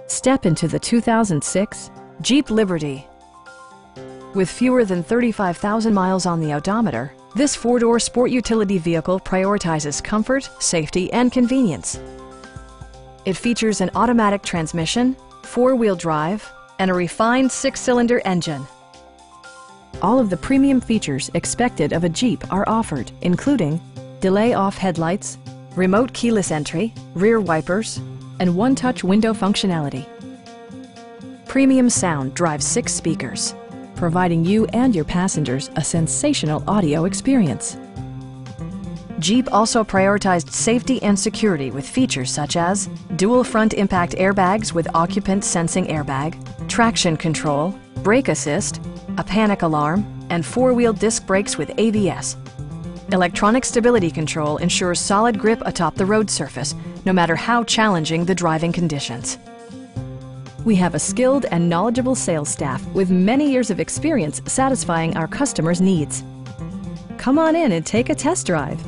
Step into the 2006 Jeep Liberty. With fewer than 35,000 miles on the odometer, this four-door sport utility vehicle prioritizes comfort, safety, and convenience. It features an automatic transmission, four-wheel drive, and a refined six-cylinder engine. All of the premium features expected of a Jeep are offered, including delay-off headlights, remote keyless entry, rear wipers, and one-touch window functionality. Premium sound drives 6 speakers, providing you and your passengers a sensational audio experience. Jeep also prioritized safety and security with features such as dual front impact airbags with occupant sensing airbag, traction control, brake assist, a panic alarm, and four-wheel disc brakes with ABS. Electronic stability control ensures solid grip atop the road surface, no matter how challenging the driving conditions. We have a skilled and knowledgeable sales staff with many years of experience satisfying our customers' needs. Come on in and take a test drive.